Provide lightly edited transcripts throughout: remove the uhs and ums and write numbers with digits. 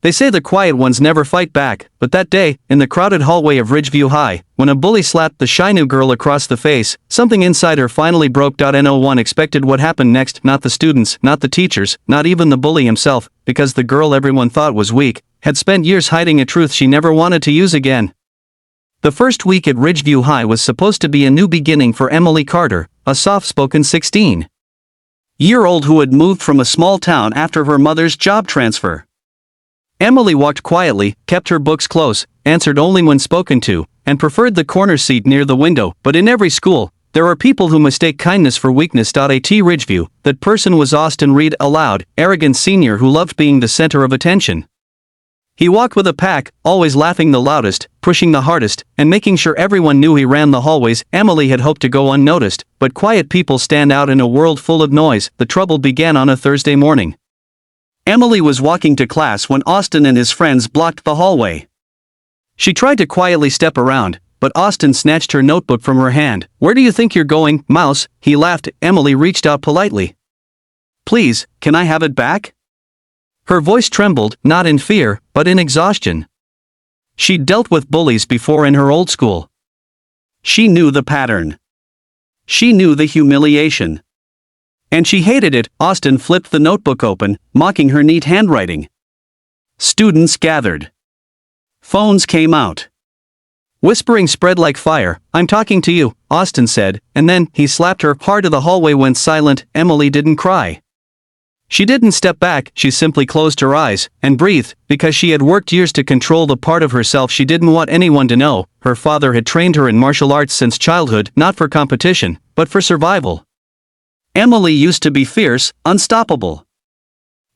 They say the quiet ones never fight back, but that day, in the crowded hallway of Ridgeview High, when a bully slapped the shy new girl across the face, something inside her finally broke. No one expected what happened next, not the students, not the teachers, not even the bully himself, because the girl everyone thought was weak, had spent years hiding a truth she never wanted to use again. The first week at Ridgeview High was supposed to be a new beginning for Emily Carter, a soft-spoken 16-year-old who had moved from a small town after her mother's job transfer. Emily walked quietly, kept her books close, answered only when spoken to, and preferred the corner seat near the window. But in every school, there are people who mistake kindness for weakness. At Ridgeview, that person was Austin Reed, a loud, arrogant senior who loved being the center of attention. He walked with a pack, always laughing the loudest, pushing the hardest, and making sure everyone knew he ran the hallways. Emily had hoped to go unnoticed, but quiet people stand out in a world full of noise. The trouble began on a Thursday morning. Emily was walking to class when Austin and his friends blocked the hallway. She tried to quietly step around, but Austin snatched her notebook from her hand. "Where do you think you're going, mouse?" he laughed. Emily reached out politely. "Please, can I have it back?" Her voice trembled, not in fear, but in exhaustion. She'd dealt with bullies before in her old school. She knew the pattern. She knew the humiliation. And she hated it. Austin flipped the notebook open, mocking her neat handwriting. Students gathered. Phones came out. Whispering spread like fire. "I'm talking to you," Austin said, and then he slapped her hard. The hallway went silent. Emily didn't cry. She didn't step back, she simply closed her eyes and breathed, because she had worked years to control the part of herself she didn't want anyone to know. Her father had trained her in martial arts since childhood, not for competition, but for survival. Emily used to be fierce, unstoppable.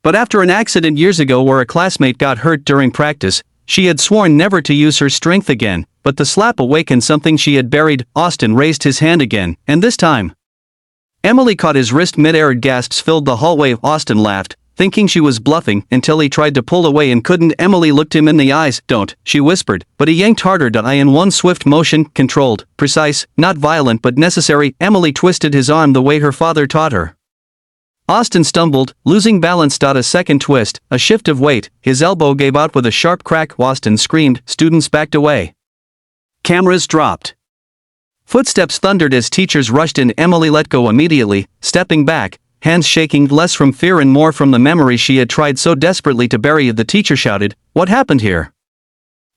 But after an accident years ago where a classmate got hurt during practice, she had sworn never to use her strength again. But the slap awakened something she had buried. Austin raised his hand again, and this time Emily caught his wrist mid-air. Gasps filled the hallway. Austin laughed, thinking she was bluffing, until he tried to pull away and couldn't. Emily looked him in the eyes. "Don't," she whispered, but he yanked harder. In one swift motion, controlled, precise, not violent but necessary, Emily twisted his arm the way her father taught her. Austin stumbled, losing balance. A second twist, a shift of weight, his elbow gave out with a sharp crack. Austin screamed. Students backed away. Cameras dropped. Footsteps thundered as teachers rushed in. Emily let go immediately, stepping back, hands shaking, less from fear and more from the memory she had tried so desperately to bury. The teacher shouted, "What happened here?"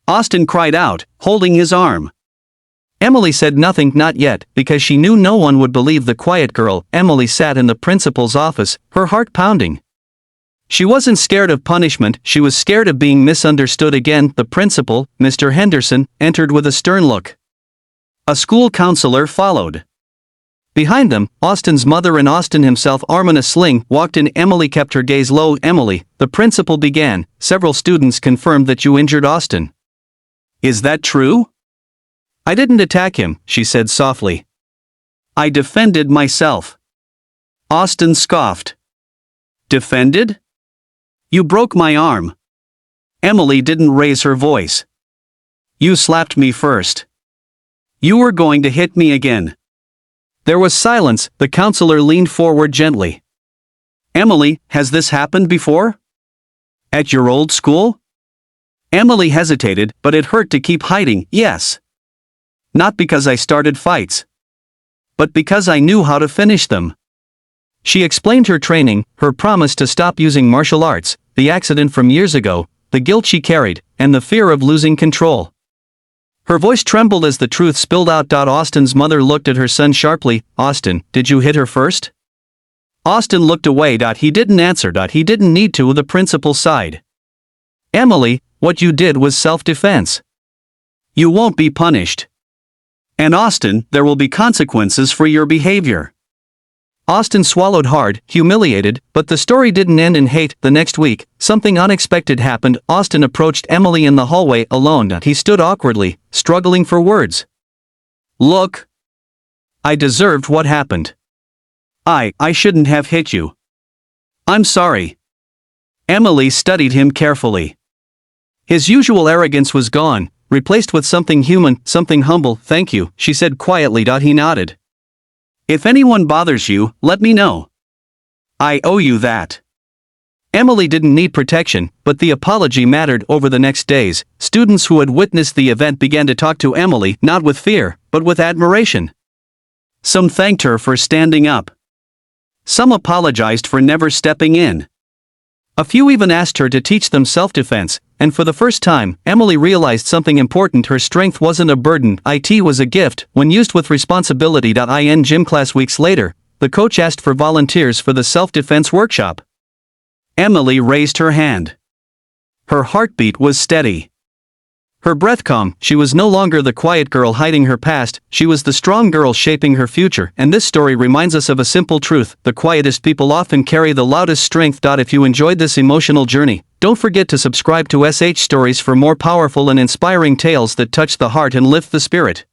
Austin cried out, holding his arm. Emily said nothing, not yet, because she knew no one would believe the quiet girl. Emily sat in the principal's office, her heart pounding. She wasn't scared of punishment, she was scared of being misunderstood again. The principal, Mr. Henderson, entered with a stern look. A school counselor followed. Behind them, Austin's mother and Austin himself, arm in a sling, walked in. Emily kept her gaze low. "Emily," the principal began, "several students confirmed that you injured Austin. Is that true?" "I didn't attack him," she said softly. "I defended myself." Austin scoffed. "Defended? You broke my arm." Emily didn't raise her voice. "You slapped me first. You were going to hit me again." There was silence. The counselor leaned forward gently. "Emily, has this happened before? At your old school?" Emily hesitated, but it hurt to keep hiding. "Yes. Not because I started fights, but because I knew how to finish them." She explained her training, her promise to stop using martial arts, the accident from years ago, the guilt she carried, and the fear of losing control. Her voice trembled as the truth spilled out. Austin's mother looked at her son sharply. "Austin, did you hit her first?" Austin looked away. He didn't answer. He didn't need to. The principal sighed. "Emily, what you did was self-defense. You won't be punished. And Austin, there will be consequences for your behavior." Austin swallowed hard, humiliated, but the story didn't end in hate. The next week, something unexpected happened. Austin approached Emily in the hallway alone. He stood awkwardly, struggling for words. "Look. I deserved what happened. I shouldn't have hit you. I'm sorry." Emily studied him carefully. His usual arrogance was gone, replaced with something human, something humble. "Thank you," she said quietly. He nodded. "If anyone bothers you, let me know. I owe you that." Emily didn't need protection, but the apology mattered. Over the next days, students who had witnessed the event began to talk to Emily not with fear, but with admiration. Some thanked her for standing up. Some apologized for never stepping in. A few even asked her to teach them self-defense, and for the first time, Emily realized something important: her strength wasn't a burden, it was a gift, when used with responsibility. In gym class weeks later, the coach asked for volunteers for the self-defense workshop. Emily raised her hand. Her heartbeat was steady. Her breath calm. She was no longer the quiet girl hiding her past, she was the strong girl shaping her future. And this story reminds us of a simple truth: the quietest people often carry the loudest strength. If you enjoyed this emotional journey, don't forget to subscribe to SH Stories for more powerful and inspiring tales that touch the heart and lift the spirit.